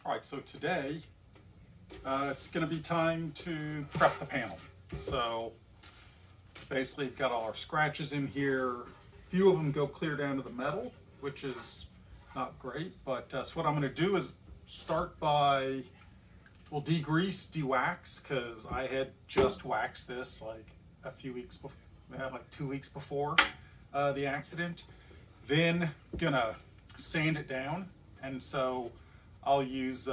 All right, so today it's going to be time to prep the panel. So basically, we've got all our scratches in here. A few of them go clear down to the metal, which is not great. But so what I'm going to do is start by, we'll degrease, de-wax, because I had just waxed this like a few weeks before, like 2 weeks before the accident. Then gonna sand it down, and so I'll use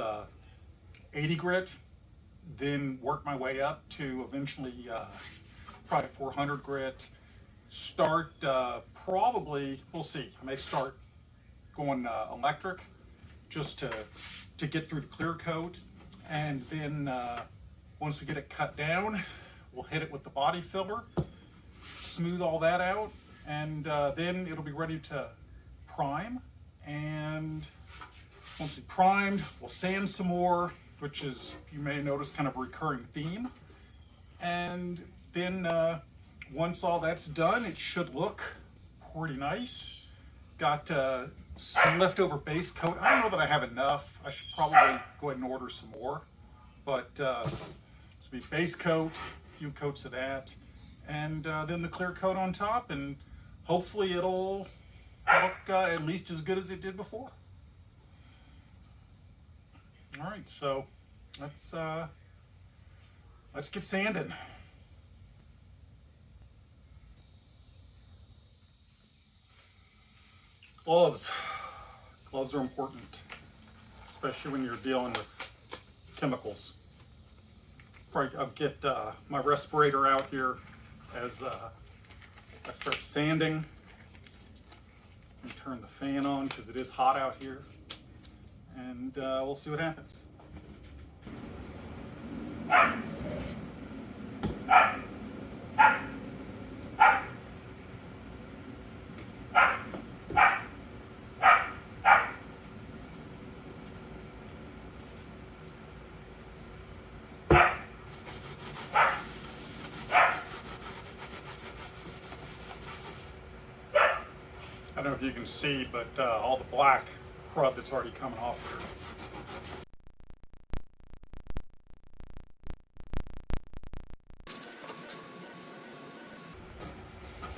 80 grit, then work my way up to eventually probably 400 grit. Start probably, we'll see, I may start going electric just to get through the clear coat, and then once we get it cut down, we'll hit it with the body filler, smooth all that out, and then it'll be ready to prime. And once we primed, we'll sand some more, which is, you may notice, kind of a recurring theme. And then once all that's done, it should look pretty nice. Got some leftover base coat. I don't know that I have enough. I should probably go ahead and order some more. But this will be base coat, a few coats of that, and then the clear coat on top, and hopefully it'll look at least as good as it did before. All right, so let's get sanding. Gloves. Gloves are important, especially when you're dealing with chemicals. I'll get my respirator out here as I start sanding. And turn the fan on because it is hot out here, and we'll see what happens. I don't know if you can see, but all the black crud that's already coming off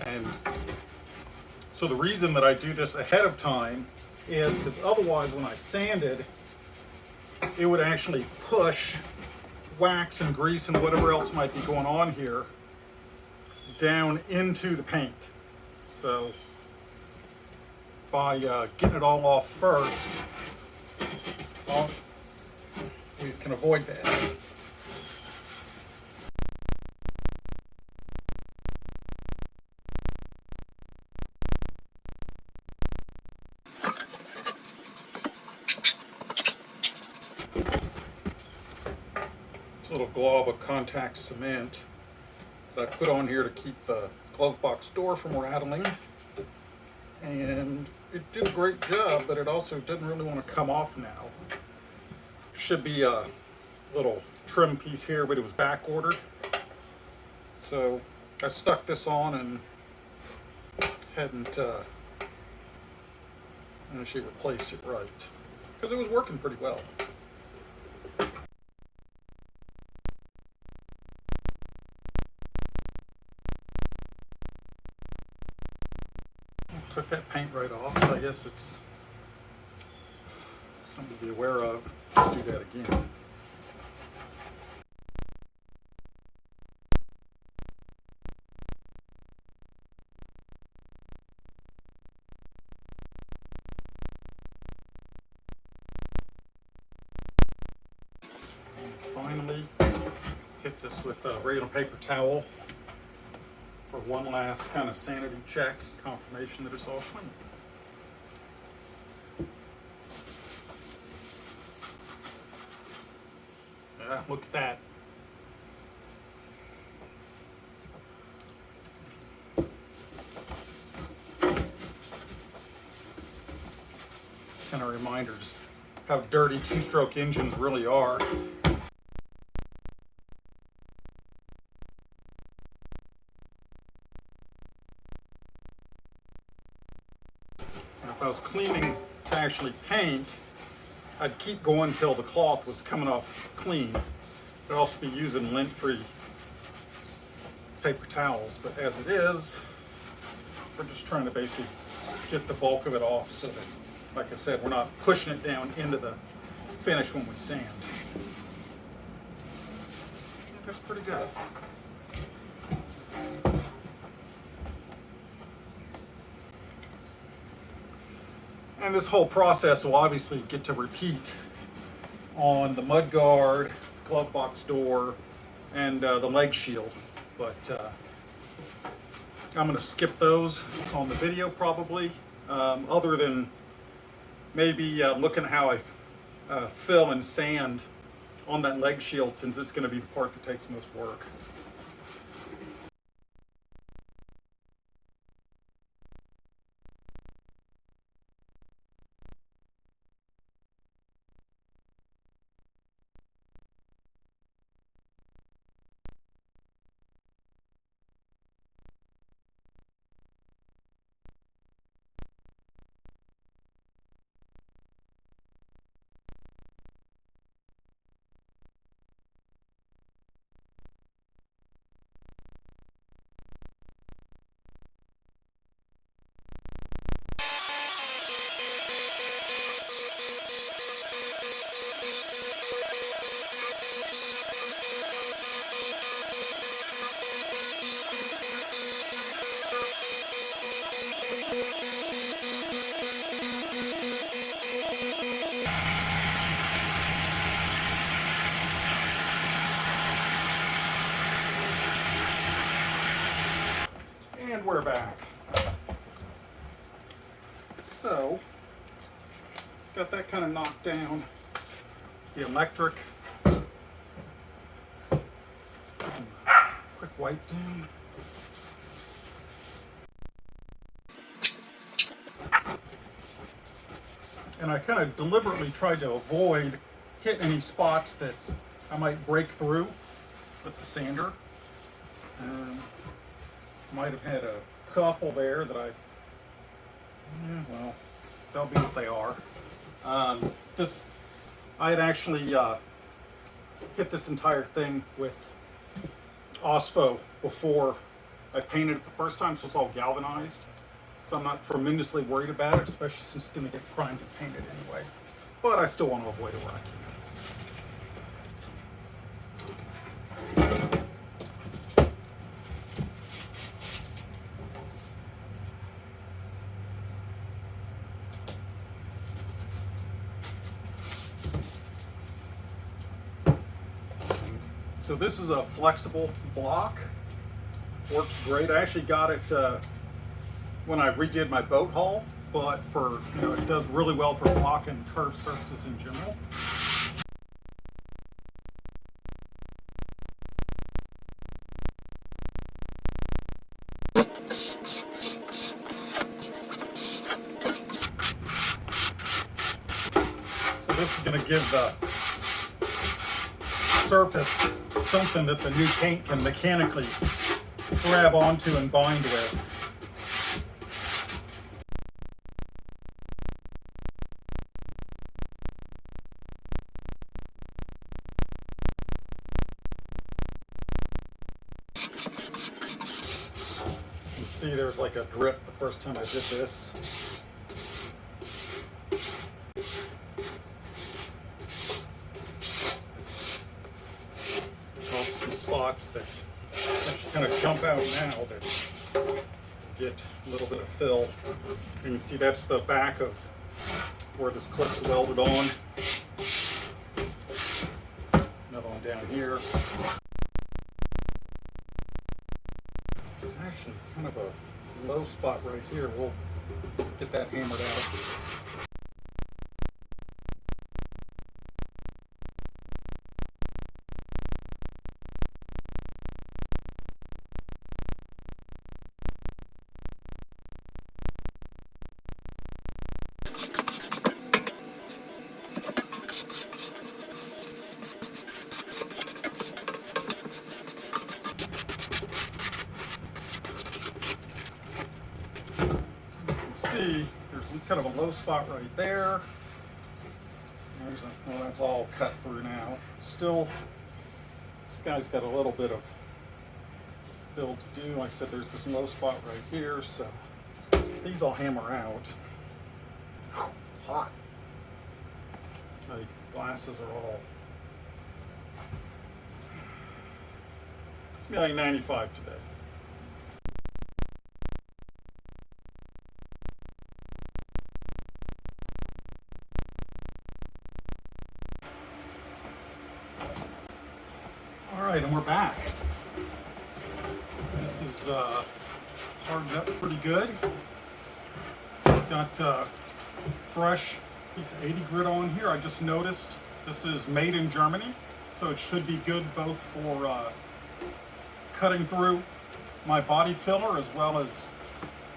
here. And so the reason that I do this ahead of time is because otherwise when I sanded, it would actually push wax and grease and whatever else might be going on here down into the paint. So by getting it all off first, we can avoid that. This little glob of contact cement that I put on here to keep the glove box door from rattling. And it did a great job, but it also doesn't really want to come off now. Should be a little trim piece here, but it was back ordered. So I stuck this on and hadn't actually replaced it right, because it was working pretty well. Took that paint right off, so I guess it's something to be aware of. I'll do that again. And finally, hit this with a regular paper towel for one last kind of sanity check, confirmation that it's all clean. Yeah, look at that. Kind of reminders how dirty two-stroke engines really are. If I was cleaning to actually paint, I'd keep going till the cloth was coming off clean. I'd also be using lint-free paper towels, but as it is, we're just trying to basically get the bulk of it off so that, like I said, we're not pushing it down into the finish when we sand. That's pretty good. And this whole process will obviously get to repeat on the mud guard, glove box door, and the leg shield. But I'm going to skip those on the video probably, other than maybe looking at how I fill and sand on that leg shield, since it's going to be the part that takes the most work. And we're back. So, got that kind of knocked down. The electric. Quick wipe down. And I kind of deliberately tried to avoid hitting any spots that I might break through with the sander. Might have had a couple there that well, they'll be what they are. I had actually hit this entire thing with Osfo before I painted it the first time, so it's all galvanized. So I'm not tremendously worried about it, especially since it's going to get primed and painted anyway. But I still want to avoid it where I can. So this is a flexible block, works great. I actually got it when I redid my boat hull, but for, it does really well for blocking curved surfaces in general. So this is going to give the surface something that the new paint can mechanically grab onto and bind with. You can see there's like a drip the first time I did this. Spots that actually kind of jump out now that get a little bit of fill. You can see that's the back of where this clip's welded on. Another one down here. There's actually kind of a low spot right here. We'll get that hammered out. See, there's kind of a low spot right there. Well, that's all cut through now. Still, this guy's got a little bit of build to do. Like I said, there's this low spot right here, so these I'll hammer out. It's hot. My glasses are all. It's gonna be like 95 today. All right, and we're back. This is hardened up pretty good. Got fresh piece of 80 grit on here. I just noticed this is made in Germany, so it should be good both for cutting through my body filler as well as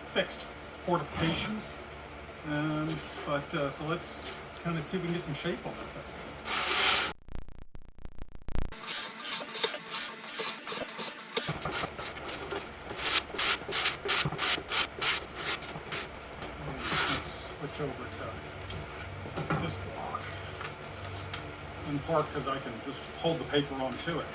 fixed fortifications. So let's kind of see if we can get some shape on this thing. Switch over to this block, in part because I can just hold the paper onto it.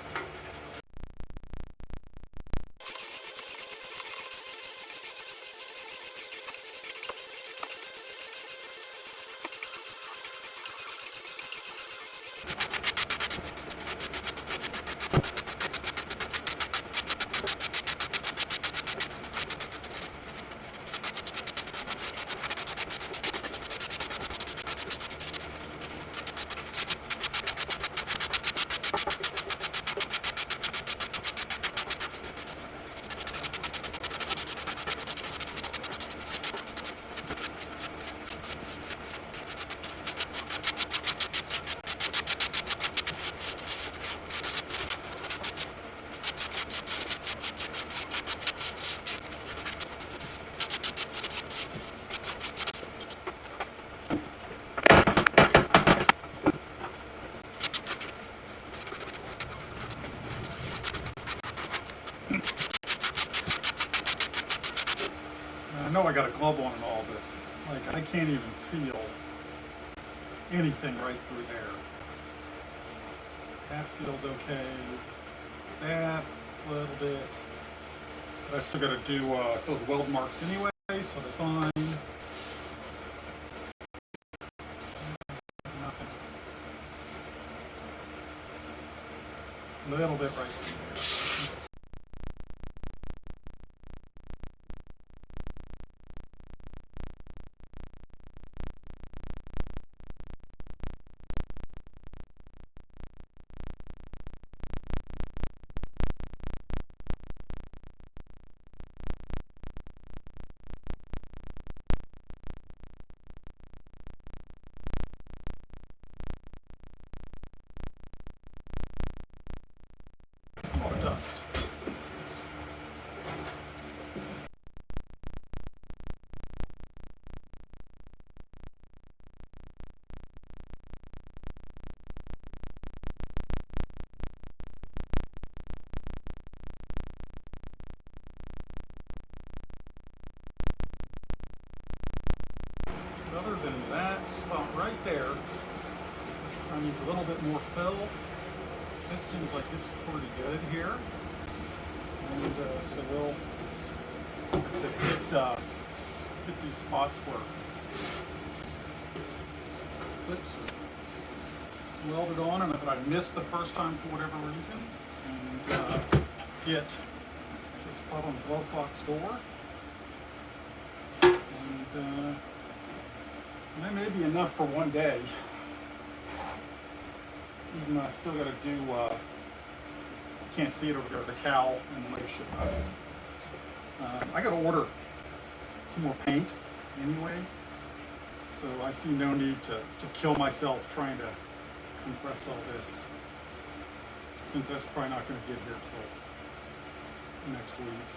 I know I got a glove on and all, but like I can't even feel anything right through there. That feels okay. That a little bit. But I still got to do those weld marks anyway, so they're fine. Nothing. A little bit right through there. A lot of dust. Other than that spot right there, I need a little bit more fill. This seems like it's pretty good here. And so we'll, like I said, hit these spots where clips are welded on and that I missed the first time for whatever reason. And get this spot on the glove box door. And that may be enough for one day. Even though I still got to do, can't see it over there, the cowl and the leadership eyes. I got to order some more paint anyway, so I see no need to kill myself trying to compress all this, since that's probably not going to get here till next week.